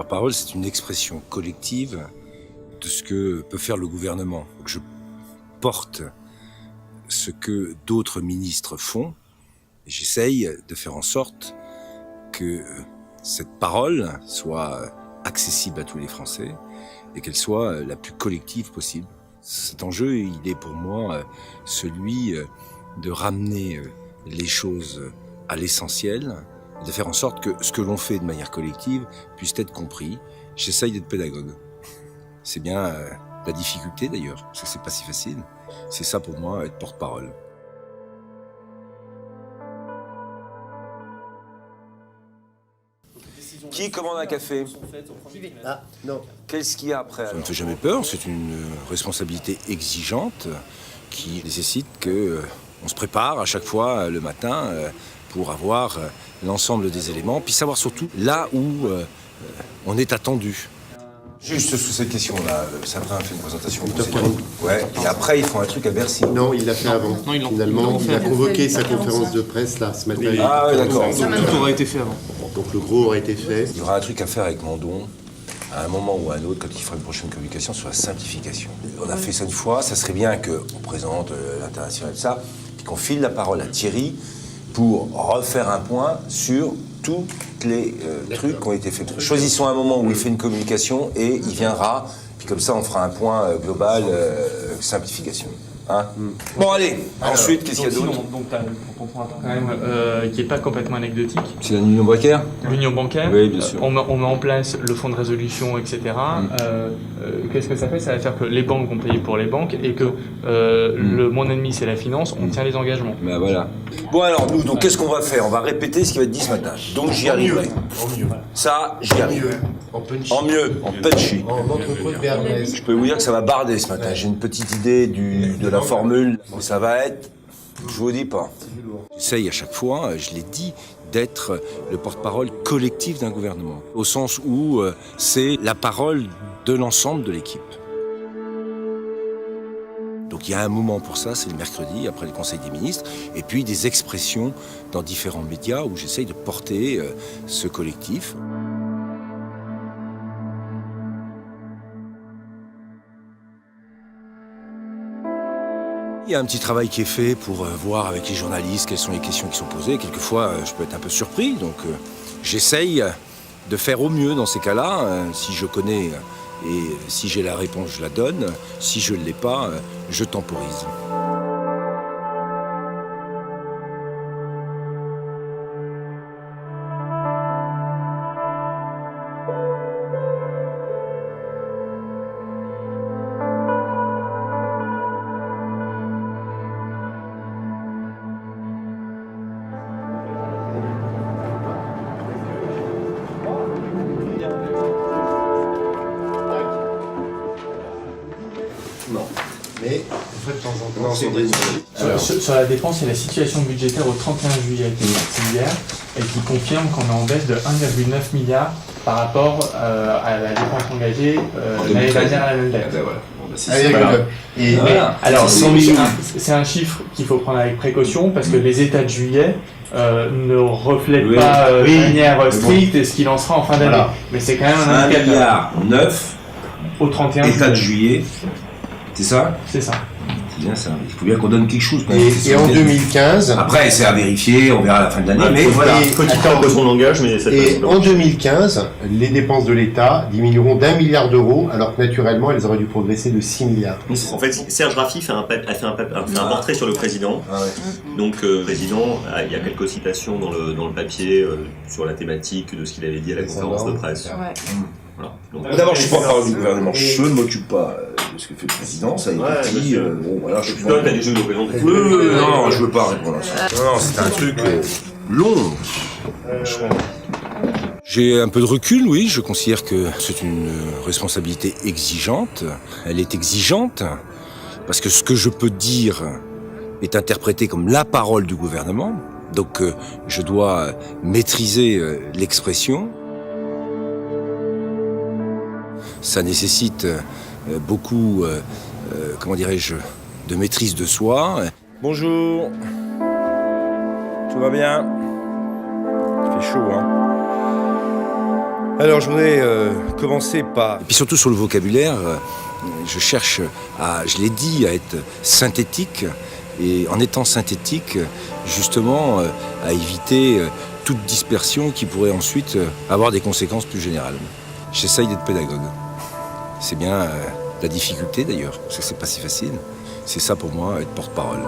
porte-parole, c'est une expression collective de ce que peut faire le gouvernement. Donc je porte ce que d'autres ministres font et j'essaye de faire en sorte que cette parole soit accessible à tous les Français et qu'elle soit la plus collective possible. Cet enjeu, il est pour moi celui de ramener les choses à l'essentiel, de faire en sorte que ce que l'on fait de manière collective puisse être compris. J'essaye d'être pédagogue. C'est bien la difficulté d'ailleurs, parce que c'est pas si facile. C'est ça pour moi, être porte-parole. Qui commande un café? Ah, non. Qu'est-ce qu'il y a après? Ça ne me fait jamais peur, c'est une responsabilité exigeante qui nécessite que on se prépare à chaque fois le matin pour avoir l'ensemble des éléments, puis savoir surtout là où on est attendu. Juste sous cette question-là, Sabrin a fait une présentation au Conseil. Ouais, et après ils font un truc à Bercy. Non, il l'a fait avant. Non, Finalement, il a convoqué sa conférence de presse là, ce matin. Ah ouais, d'accord. Tout aura été fait avant. Donc le gros aurait été fait. Il y aura un truc à faire avec Mandon, à un moment ou à un autre, quand il fera une prochaine communication, sur la simplification. On a fait ça une fois, ça serait bien qu'on présente l'international de ça, puis qu'on file la parole à Thierry pour refaire un point sur tous les trucs qui ont été faits. Choisissons un moment où il fait une communication et il viendra, puis comme ça on fera un point global, simplification. Hein bon allez, ensuite qu'est-ce qu'il y a d'autre? Donc pour comprendre quand même, qui n'est pas complètement anecdotique. C'est l'union bancaire? L'union bancaire, Oui, bien sûr. on met en place le fonds de résolution, etc. Qu'est-ce que ça fait? Ça va faire que les banques vont payer pour les banques et que mon ennemi c'est la finance, on tient les engagements. Ben voilà. Bon alors nous, donc qu'est-ce qu'on va faire? On va répéter ce qui va être dit ce matin. Donc j'y arriverai. Ça, j'y arrive. En punchy. En mieux, en punchy. En entrecôte béarnaise. Je peux vous dire que ça va barder ce matin. J'ai une petite idée de la formule. Mais ça va être, je vous dis pas. J'essaye à chaque fois, je l'ai dit, d'être le porte-parole collectif d'un gouvernement. Au sens où c'est la parole de l'ensemble de l'équipe. Donc il y a un moment pour ça, c'est le mercredi, après le Conseil des ministres, et puis des expressions dans différents médias où j'essaye de porter ce collectif. Il y a un petit travail qui est fait pour voir avec les journalistes quelles sont les questions qui sont posées. Quelquefois, je peux être un peu surpris, donc j'essaye de faire au mieux dans ces cas-là. Si je connais et si j'ai la réponse, je la donne. Si je ne l'ai pas, je temporise. Non. Mais on fait de temps en temps. Sur la dépense, il y a la situation budgétaire au 31 juillet qui est sortie hier et qui confirme qu'on est en baisse de 1,9 milliard par rapport à la dépense engagée l'année dernière à la même date. Alors, c'est un chiffre qu'il faut prendre avec précaution parce que les états de juillet ne reflètent pas de manière stricte ce qu'il en sera en fin d'année. Voilà. Mais c'est quand même un indicateur. 1,9 milliard Au 31 état de juillet. juillet. C'est ça? C'est ça. C'est bien ça. Il faut bien qu'on donne quelque chose. Et en 2015. Après, c'est à vérifier, on verra à la fin de l'année. Mais voilà. Faut qu'il fasse que son langage, mais ça Et en 2015, les dépenses de l'État diminueront d'1 milliard d'euros, alors que naturellement, elles auraient dû progresser de 6 milliards. En fait, Serge Raffi fait un portrait sur le président. Ah ouais. Donc, le président, il y a quelques citations dans le papier sur la thématique de ce qu'il avait dit à la conférence de presse. Ouais. Voilà. Donc, D'abord, je suis porte-parole du gouvernement. Je ne m'occupe pas de ce que fait le président. Ça a été dit. Bon, voilà, je suis toi, t'as déjà eu l'occasion de non, je veux pas répondre à ça. Non, c'est un truc long. J'ai un peu de recul, oui. Je considère que c'est une responsabilité exigeante. Elle est exigeante parce que ce que je peux dire est interprété comme la parole du gouvernement. Donc, je dois maîtriser l'expression. Ça nécessite beaucoup, comment dirais-je, de maîtrise de soi. Bonjour. Tout va bien? Il fait chaud, hein? Alors je voudrais commencer par... Et puis surtout sur le vocabulaire, je cherche je l'ai dit, à être synthétique. Et en étant synthétique, justement, à éviter toute dispersion qui pourrait ensuite avoir des conséquences plus générales. J'essaye d'être pédagogue. C'est bien la difficulté d'ailleurs, parce que c'est pas si facile. C'est ça pour moi, être porte-parole.